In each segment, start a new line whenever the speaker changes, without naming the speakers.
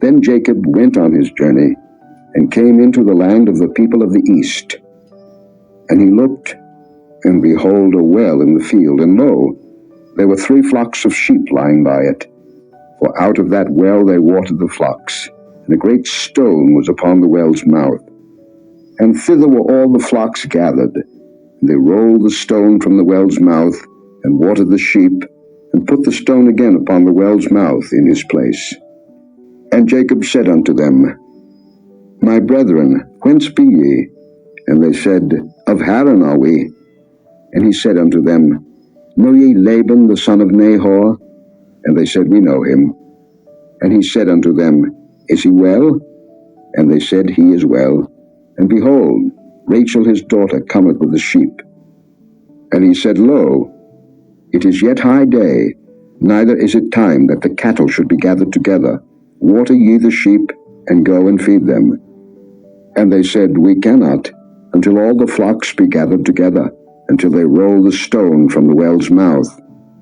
Then Jacob went on his journey, and came into the land of the people of the east. And he looked, and behold, a well in the field, and lo, there were 3 flocks of sheep lying by it. For out of that well they watered the flocks, and a great stone was upon the well's mouth. And thither were all the flocks gathered. And they rolled the stone from the well's mouth, and watered the sheep, and put the stone again upon the well's mouth in his place. And Jacob said unto them, My brethren, whence be ye? And they said, Of Haran are we. And he said unto them, Know ye Laban the son of Nahor? And they said, We know him. And he said unto them, Is he well? And they said, He is well. And behold, Rachel his daughter cometh with the sheep. And he said, Lo, it is yet high day, neither is it time that the cattle should be gathered together. Water ye the sheep, and go and feed them. And they said, We cannot, until all the flocks be gathered together, until they roll the stone from the well's mouth.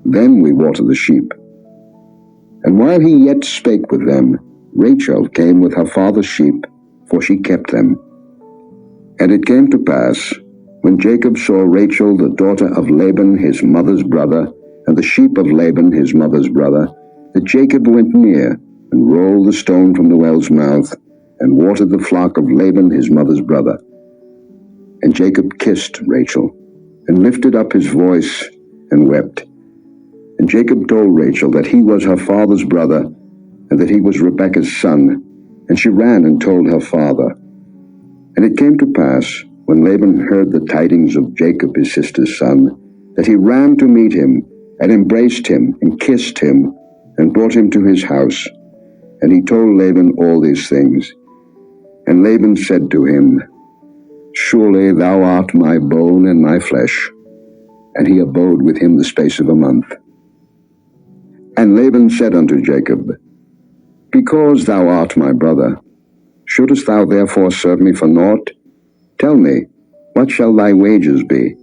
Then we water the sheep. And while he yet spake with them, Rachel came with her father's sheep, for she kept them. And it came to pass, when Jacob saw Rachel the daughter of Laban his mother's brother, and the sheep of Laban his mother's brother, that Jacob went near, and rolled the stone from the well's mouth, and watered the flock of Laban his mother's brother. And Jacob kissed Rachel, and lifted up his voice, and wept. And Jacob told Rachel that he was her father's brother, and that he was Rebekah's son. And she ran and told her father. And it came to pass, when Laban heard the tidings of Jacob his sister's son, that he ran to meet him, and embraced him, and kissed him, and brought him to his house. And he told Laban all these things. And Laban said to him, Surely thou art my bone and my flesh. And he abode with him the space of a month. And Laban said unto Jacob, Because thou art my brother, shouldest thou therefore serve me for naught? Tell me, what shall thy wages be?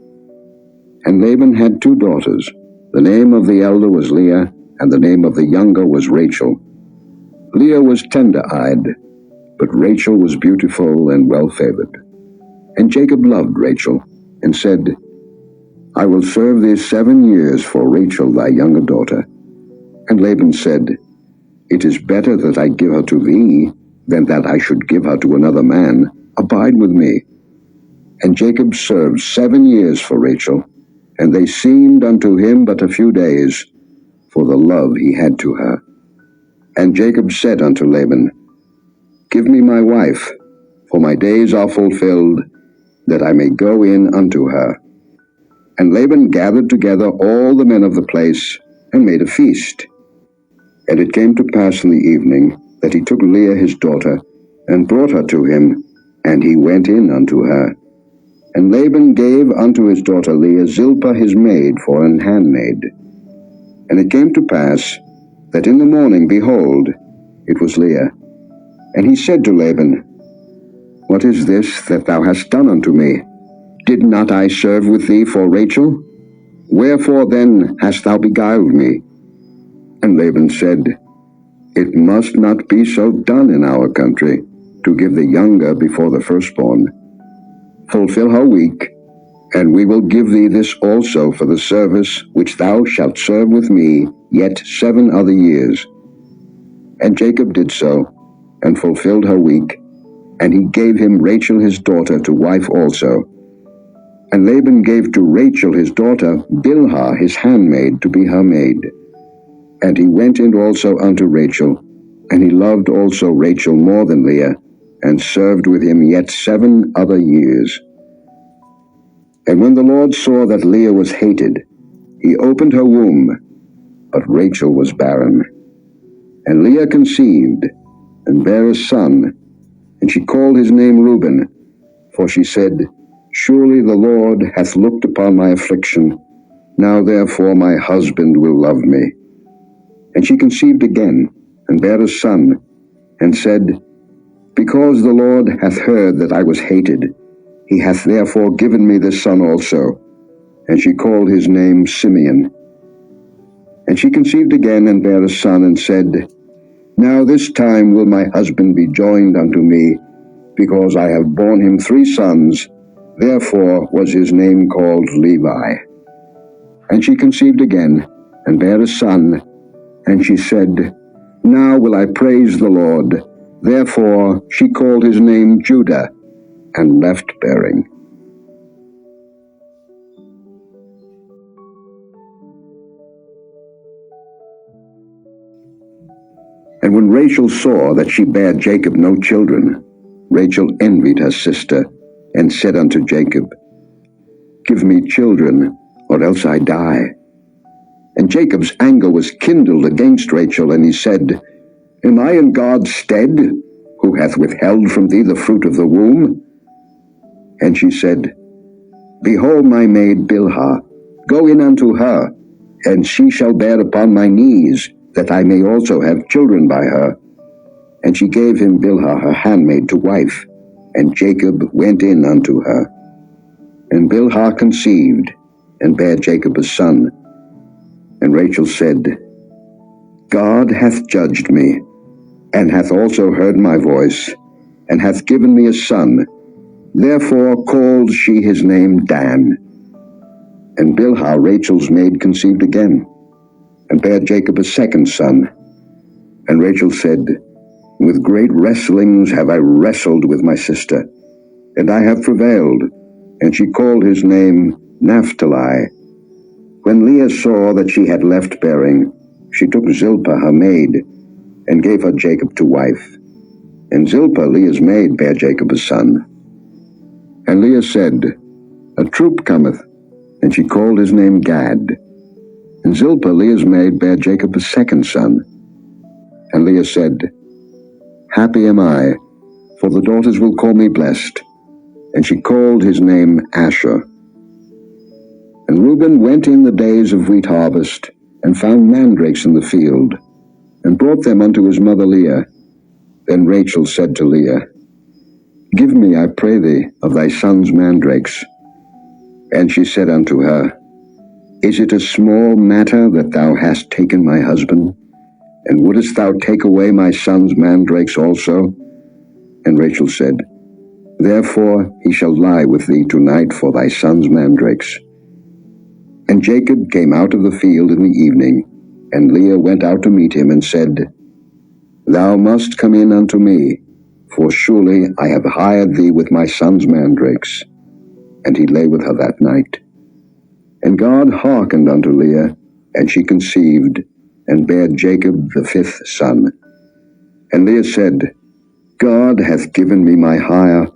And Laban had 2 daughters. The name of the elder was Leah, and the name of the younger was Rachel. Leah was tender-eyed, but Rachel was beautiful and well-favored. And Jacob loved Rachel, and said, I will serve thee 7 years for Rachel thy younger daughter. And Laban said, It is better that I give her to thee, than that I should give her to another man. Abide with me. And Jacob served 7 years for Rachel, and they seemed unto him but a few days, for the love he had to her. And Jacob said unto Laban, Give me my wife, for my days are fulfilled, that I may go in unto her. And Laban gathered together all the men of the place, and made a feast. And it came to pass in the evening, that he took Leah his daughter, and brought her to him, and he went in unto her. And Laban gave unto his daughter Leah Zilpah his maid for an handmaid. And it came to pass, that in the morning, behold, it was Leah. And he said to Laban, What is this that thou hast done unto me? Did not I serve with thee for Rachel? Wherefore then hast thou beguiled me? And Laban said, It must not be so done in our country, to give the younger before the firstborn. Fulfill her week, and we will give thee this also for the service which thou shalt serve with me yet 7 other years. And Jacob did so, and fulfilled her week, and he gave him Rachel his daughter to wife also. And Laban gave to Rachel his daughter Bilhah his handmaid to be her maid. And he went in also unto Rachel, and he loved also Rachel more than Leah, and served with him yet 7 other years. And when the Lord saw that Leah was hated, he opened her womb, but Rachel was barren. And Leah conceived, and bare a son, and she called his name Reuben, for she said, Surely the Lord hath looked upon my affliction, now therefore my husband will love me. And she conceived again, and bare a son, and said, Because the Lord hath heard that I was hated, he hath therefore given me this son also. And she called his name Simeon. And she conceived again, and bare a son, and said, Now this time will my husband be joined unto me, because I have borne him 3 sons. Therefore was his name called Levi. And she conceived again, and bare a son. And she said, Now will I praise the Lord. Therefore she called his name Judah, and left bearing. And when Rachel saw that she bare Jacob no children, Rachel envied her sister, and said unto Jacob, Give me children, or else I die. And Jacob's anger was kindled against Rachel, and he said, Am I in God's stead, who hath withheld from thee the fruit of the womb? And she said, Behold my maid Bilhah, go in unto her, and she shall bear upon my knees, that I may also have children by her. And she gave him Bilhah her handmaid to wife, and Jacob went in unto her. And Bilhah conceived, and bare Jacob a son. And Rachel said, God hath judged me, and hath also heard my voice, and hath given me a son. Therefore called she his name Dan. And Bilhah Rachel's maid conceived again, and bare Jacob a second son. And Rachel said, With great wrestlings have I wrestled with my sister, and I have prevailed. And she called his name Naphtali. When Leah saw that she had left bearing, she took Zilpah her maid, and gave her Jacob to wife. And Zilpah Leah's maid bare Jacob a son. And Leah said, A troop cometh, and she called his name Gad. And Zilpah Leah's maid bare Jacob a second son. And Leah said, Happy am I, for the daughters will call me blessed. And she called his name Asher. And Reuben went in the days of wheat harvest, and found mandrakes in the field, and brought them unto his mother Leah. Then Rachel said to Leah, Give me, I pray thee, of thy son's mandrakes. And she said unto her, Is it a small matter that thou hast taken my husband? And wouldest thou take away my son's mandrakes also? And Rachel said, Therefore he shall lie with thee tonight for thy son's mandrakes. And Jacob came out of the field in the evening, and Leah went out to meet him, and said, Thou must come in unto me, for surely I have hired thee with my son's mandrakes. And he lay with her that night. And God hearkened unto Leah, and she conceived, and bare Jacob the 5th son. And Leah said, God hath given me my hire,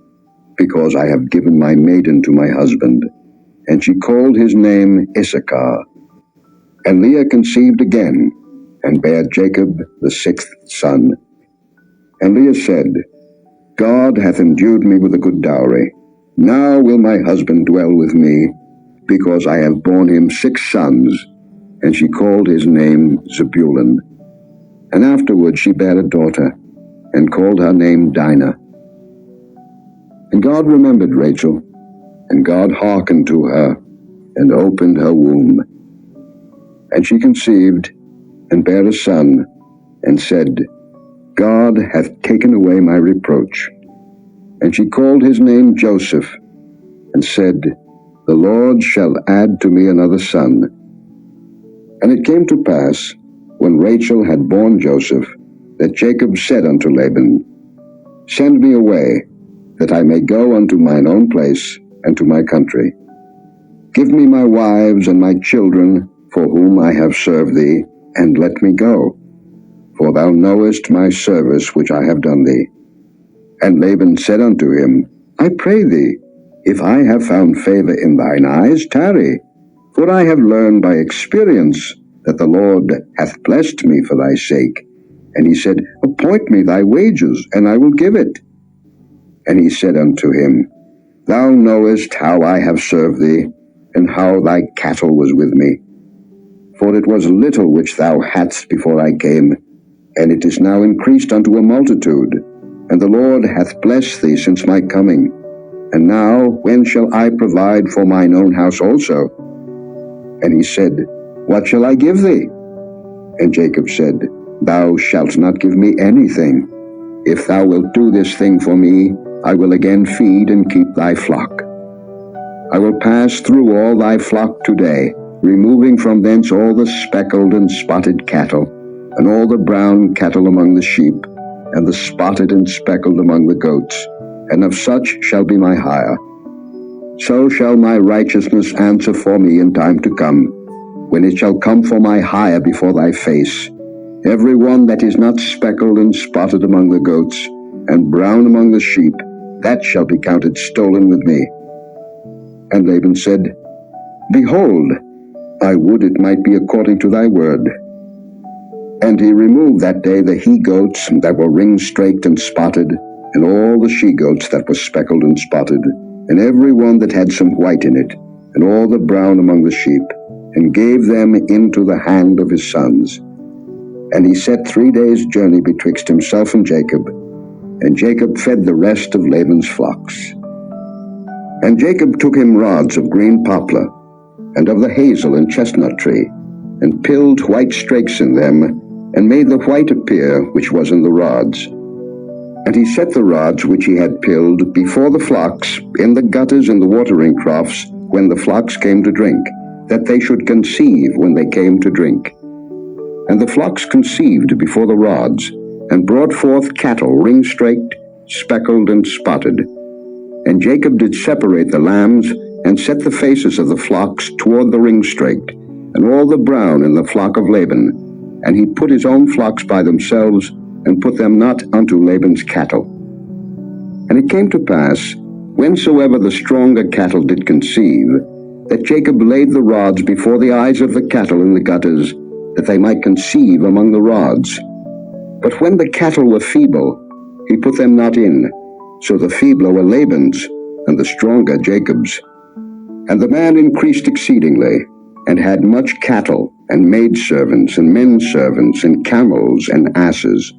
because I have given my maiden to my husband. And she called his name Issachar. And Leah conceived again, and bare Jacob the 6th son. And Leah said, God hath endued me with a good dowry. Now will my husband dwell with me, because I have borne him 6 sons. And she called his name Zebulun. And afterward she bare a daughter, and called her name Dinah. And God remembered Rachel, and God hearkened to her, and opened her womb. And she conceived, and bare a son, and said, God hath taken away my reproach. And she called his name Joseph, and said, The Lord shall add to me another son. And it came to pass, when Rachel had borne Joseph, that Jacob said unto Laban, Send me away, that I may go unto mine own place, and to my country. Give me my wives and my children, for whom I have served thee, and let me go. For thou knowest my service which I have done thee. And Laban said unto him, I pray thee, if I have found favor in thine eyes, tarry. For I have learned by experience that the Lord hath blessed me for thy sake. And he said, Appoint me thy wages, and I will give it. And he said unto him, Thou knowest how I have served thee, and how thy cattle was with me. For it was little which thou hadst before I came, and it is now increased unto a multitude. And the Lord hath blessed thee since my coming. And now when shall I provide for mine own house also? And he said, What shall I give thee? And Jacob said, Thou shalt not give me anything. If thou wilt do this thing for me, I will again feed and keep thy flock. I will pass through all thy flock today, removing from thence all the speckled and spotted cattle, and all the brown cattle among the sheep, and the spotted and speckled among the goats, and of such shall be my hire. So shall my righteousness answer for me in time to come, when it shall come for my hire before thy face. Every one that is not speckled and spotted among the goats, and brown among the sheep, that shall be counted stolen with me. And Laban said, Behold, I would it might be according to thy word. And he removed that day the he-goats that were ring-straked and spotted, and all the she-goats that were speckled and spotted, and every one that had some white in it, and all the brown among the sheep, and gave them into the hand of his sons. And he set 3 days' journey betwixt himself and Jacob, and Jacob fed the rest of Laban's flocks. And Jacob took him rods of green poplar, and of the hazel and chestnut tree, and pilled white strakes in them, and made the white appear which was in the rods. And he set the rods which he had pilled before the flocks in the gutters and the watering troughs when the flocks came to drink, that they should conceive when they came to drink. And the flocks conceived before the rods, and brought forth cattle ring-straked, speckled, and spotted. And Jacob did separate the lambs, and set the faces of the flocks toward the ring-straked, and all the brown in the flock of Laban. And he put his own flocks by themselves, and put them not unto Laban's cattle. And it came to pass, whensoever the stronger cattle did conceive, that Jacob laid the rods before the eyes of the cattle in the gutters, that they might conceive among the rods. But when the cattle were feeble, he put them not in. So the feebler were Laban's, and the stronger Jacob's. And the man increased exceedingly, and had much cattle, and maidservants, and men servants, and camels, and asses.